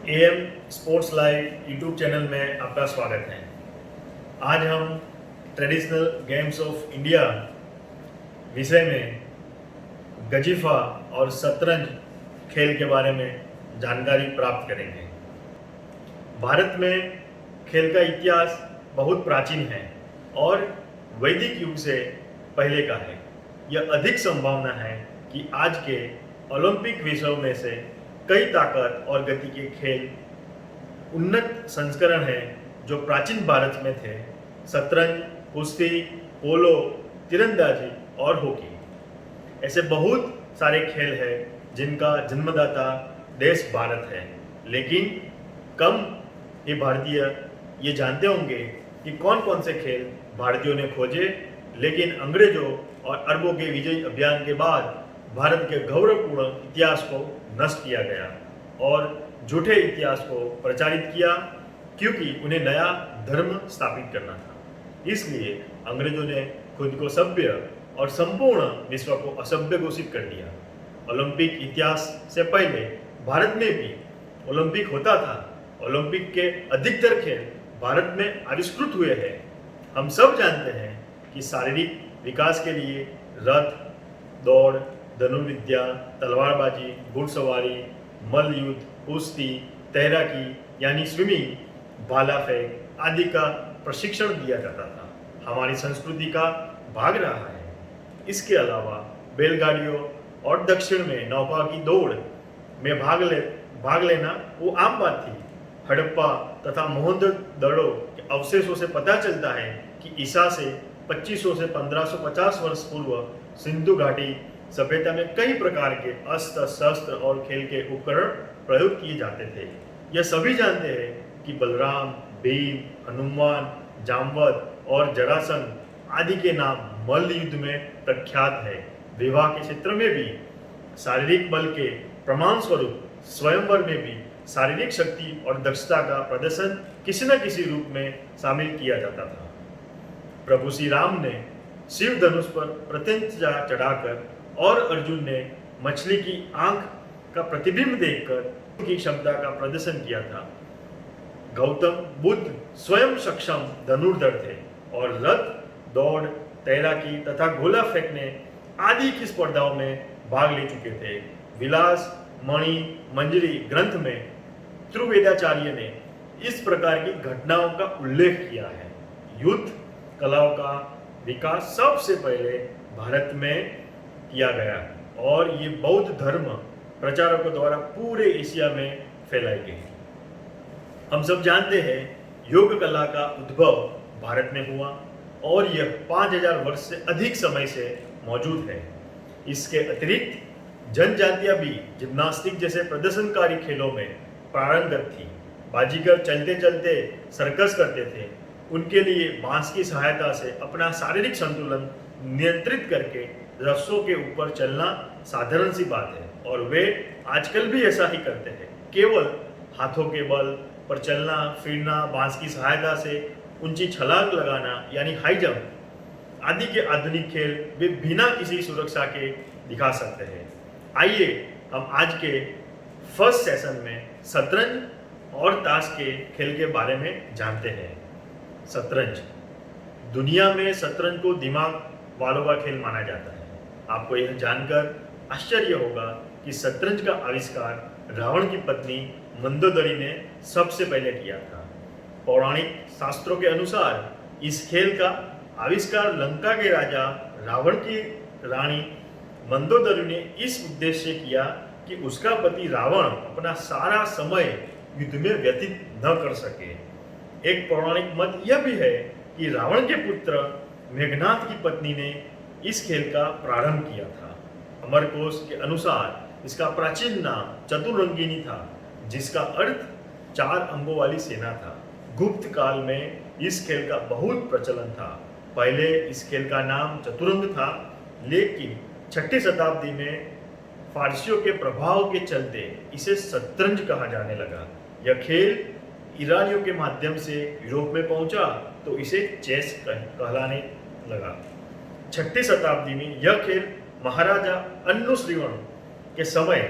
Am sports live YouTube channel में आपका स्वागत है। आज हम ट्रेडिशनल गेम्स ऑफ इंडिया विषय में गजिफा और शतरंज खेल के बारे में जानकारी प्राप्त करेंगे। भारत में खेल का इतिहास बहुत प्राचीन है और वैदिक युग से पहले का है। यह अधिक संभावना है कि आज के ओलंपिक विश्व में से कई ताकत और गति के खेल उन्नत संस्करण हैं जो प्राचीन भारत में थे। शतरंज, कुश्ती, पोलो, तीरंदाजी और हॉकी ऐसे बहुत सारे खेल हैं जिनका जन्मदाता देश भारत है। लेकिन कम ये भारतीय ये जानते होंगे कि कौन कौन से खेल भारतीयों ने खोजे, लेकिन अंग्रेजों और अरबों के विजयी अभियान के बाद भारत के गौरवपूर्ण इतिहास को नष्ट किया गया और झूठे इतिहास को प्रचारित किया, क्योंकि उन्हें नया धर्म स्थापित करना था। इसलिए अंग्रेजों ने खुद को सभ्य और संपूर्ण विश्व को असभ्य घोषित कर दिया। ओलंपिक इतिहास से पहले भारत में भी ओलंपिक होता था। ओलंपिक के अधिकतर खेल भारत में आविष्कृत हुए हैं। हम सब जानते हैं कि शारीरिक विकास के लिए रथ, दौड़, धनुर्विद्या, तलवारबाजी, घुड़सवारी, मल्लयुद्ध, कुश्ती, तैराकी यानी स्विमिंग, भाला फेंक आदि का प्रशिक्षण दिया जाता था। हमारी संस्कृति का भाग रहा है। इसके अलावा बैलगाड़ियों और दक्षिण में नौका की दौड़ में भाग लेना वो आम बात थी। हड़प्पा तथा मोहनजोदड़ो के अवशेषों से पता चलता है कि ईसा से 2500 से 1550 वर्ष पूर्व सिंधु घाटी सभ्यता में कई प्रकार के अस्त्र शस्त्र और खेल के उपकरण प्रयोग किए जाते थे। यह सभी जानते हैं कि बलराम, भीम, हनुमान, जामवंत और जरासंध आदि के नाम मल्ल युद्ध में प्रख्यात है। विवाह के क्षेत्र में भी शारीरिक बल के प्रमाण स्वरूप स्वयंवर में भी शारीरिक शक्ति और दक्षता का प्रदर्शन किसी न किसी रूप में शामिल किया जाता था। प्रभु श्री राम ने शिव धनुष पर प्रत्यंचा चढ़ाकर और अर्जुन ने मछली की आंख का प्रतिबिंब देखकर उनकी क्षमता का प्रदर्शन किया था। गौतम बुद्ध स्वयं सक्षम धनुर्धर थे और रथ, दौड़, तैराकी तथा गोला फेंकने आदि की स्पर्धाओं में भाग ले चुके थे। विलास मणि मंजरी ग्रंथ में त्रिवेदाचार्य ने इस प्रकार की घटनाओं का उल्लेख किया है। युद्ध कलाओं का विकास सबसे पहले भारत में किया गया और ये बौद्ध धर्म प्रचारकों द्वारा पूरे एशिया में फैलाई गई। हम सब जानते हैं योग कला का उद्भव भारत में हुआ और यह 5000 वर्ष से अधिक समय से मौजूद है। इसके अतिरिक्त जनजातियां भी जिम्नास्टिक जैसे प्रदर्शनकारी खेलों में पारंगत थी। बाजीगर चलते चलते सर्कस करते थे। उनके लिए बांस की सहायता से अपना शारीरिक संतुलन नियंत्रित करके रस्सों के ऊपर चलना साधारण सी बात है और वे आजकल भी ऐसा ही करते हैं। केवल हाथों के बल पर चलना फिरना, बांस की सहायता से ऊंची छलांग लगाना यानी हाई जंप आदि के आधुनिक खेल वे बिना किसी सुरक्षा के दिखा सकते हैं। आइए हम आज के फर्स्ट सेशन में शतरंज और ताश के खेल के बारे में जानते हैं। शतरंज दुनिया में शतरंज को दिमाग वालों का खेल माना जाता है। आपको यह जानकर आश्चर्य होगा कि शतरंज का आविष्कार रावण की पत्नी मंदोदरी ने सबसे पहले किया था। पौराणिक शास्त्रों के अनुसार इस खेल का आविष्कार लंका के राजा रावण की रानी मंदोदरी ने इस उद्देश्य से किया कि उसका पति रावण अपना सारा समय युद्ध में व्यतीत न कर सके। एक पौराणिक मत यह भी है कि रावण के पुत्र मेघनाथ की पत्नी ने इस खेल का प्रारंभ किया था। अमरकोश के अनुसार इसका प्राचीन नाम चतुरंगिनी था, जिसका अर्थ 4 अंगों वाली सेना था। गुप्त काल में इस खेल का बहुत प्रचलन था। पहले इस खेल का नाम चतुरंग था, लेकिन 6ठी शताब्दी में फारसियों के प्रभाव के चलते इसे शतरंज कहा जाने लगा। यह खेल ईरानियों के माध्यम से यूरोप में पहुंचा तो इसे चेस कहलाने लगा। 6ठी शताब्दी में यह खेल महाराजा अन्नुश्रवण के समय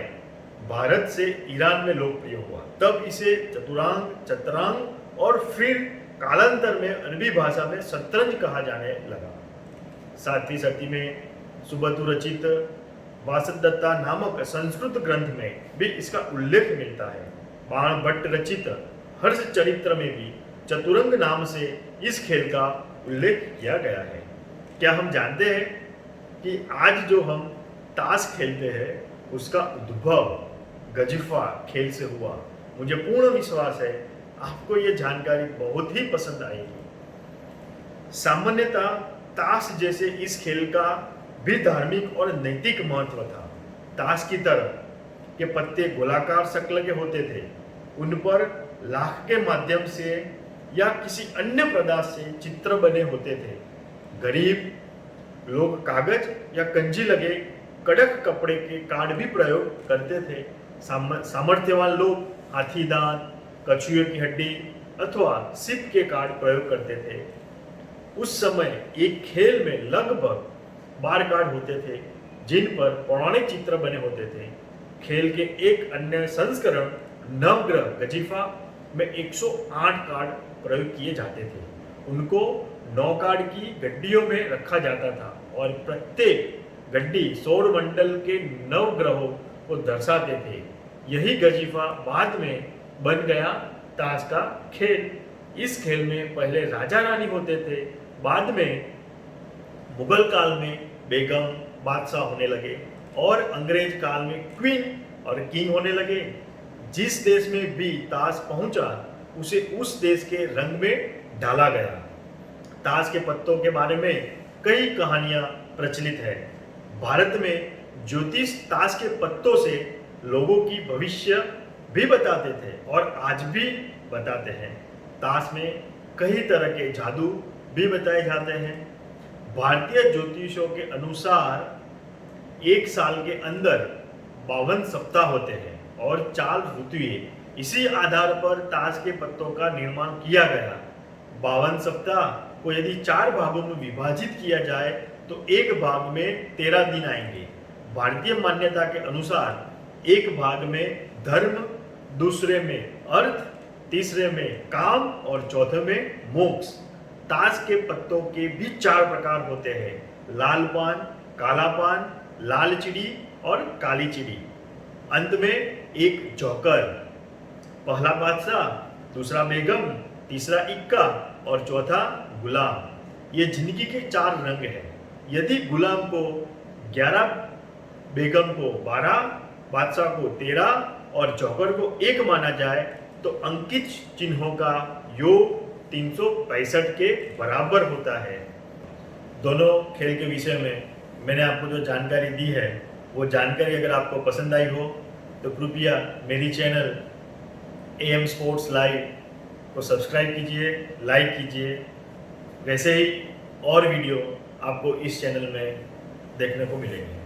भारत से ईरान में लोकप्रिय हुआ। तब इसे चतुरांग, चतुरांग और फिर कालांतर में अरबी भाषा में शतरंज कहा जाने लगा। साथ ही सती में सुबतु रचित वासदत्ता नामक संस्कृत ग्रंथ में भी इसका उल्लेख मिलता है। बाण भट्ट रचित हर्ष चरित्र में भी चतुरंग नाम से इस खेल का उल्लेख किया गया है। क्या हम जानते हैं कि आज जो हम ताश खेलते हैं उसका उद्भव गजिफा खेल से हुआ? मुझे पूर्ण विश्वास है आपको ये जानकारी बहुत ही पसंद आएगी। सामान्यतः ताश जैसे इस खेल का भी धार्मिक और नैतिक महत्व था। ताश की तरह के पत्ते गोलाकार शक्ल के होते थे। उन पर लाख के माध्यम से या किसी अन्य पदार्थ से चित्र बने होते थे। गरीब लोग कागज या कंजी लगे कड़क कपड़े के कार्ड भी प्रयोग करते थे। सामर्थ्यवान लोग हाथी दांत, कछुए की हड्डी अथवा सिप के कार्ड प्रयोग करते थे। उस समय एक खेल में लगभग 12 कार्ड होते थे जिन पर पौराणिक चित्र बने होते थे। खेल के एक अन्य संस्करण नवग्रह गजिफा में 108 कार्ड प्रयोग किए जाते थे। उनको 9 कार्ड की गड्डियों में रखा जाता था और प्रत्येक गड्डी सौर मंडल के 9 ग्रहों को दर्शाते थे। यही गजिफा बाद में बन गया ताश का खेल। इस खेल में पहले राजा रानी होते थे, बाद में मुगल काल में बेगम बादशाह होने लगे और अंग्रेज काल में क्वीन और किंग होने लगे। जिस देश में भी ताश पहुंचा उसे उस देश के रंग में डाला गया। ताश के पत्तों के बारे में कई कहानियां प्रचलित है। भारत में ज्योतिष ताश के पत्तों से लोगों की भविष्य भी बताते थे और आज भी बताते हैं। ताश में कई तरह के जादू भी बताए जाते हैं। भारतीय ज्योतिषों के अनुसार एक साल के अंदर 52 सप्ताह होते हैं और 4 ऋतुएं। इसी आधार पर ताश के पत्तों का निर्माण किया गया। 52 सप्ताह को यदि 4 भागों में विभाजित किया जाए तो एक भाग में 13 दिन आएंगे। भारतीय मान्यता के अनुसार एक भाग में धर्म, दूसरे में अर्थ, तीसरे में काम और चौथे में मोक्ष। ताश के पत्तों के भी 4 प्रकार होते हैं: लाल पान, काला पान, लाल चिड़ी और काली चिड़ी। अंत में एक जोकर, पहला बादशाह, दूसरा बेगम, तीसरा इक्का और चौथा गुलाम। ये जिंदगी के 4 रंग हैं। यदि गुलाम को 11, बेगम को 12, बादशाह को 13 और जोकर को 1 माना जाए तो अंकित चिन्हों का योग 365 के बराबर होता है। दोनों खेल के विषय में मैंने आपको जो जानकारी दी है वो जानकारी अगर आपको पसंद आई हो तो कृपया मेरी चैनल AM स्पोर्ट्स लाइव को सब्सक्राइब कीजिए, लाइक कीजिए। वैसे ही और वीडियो आपको इस चैनल में देखने को मिलेंगे।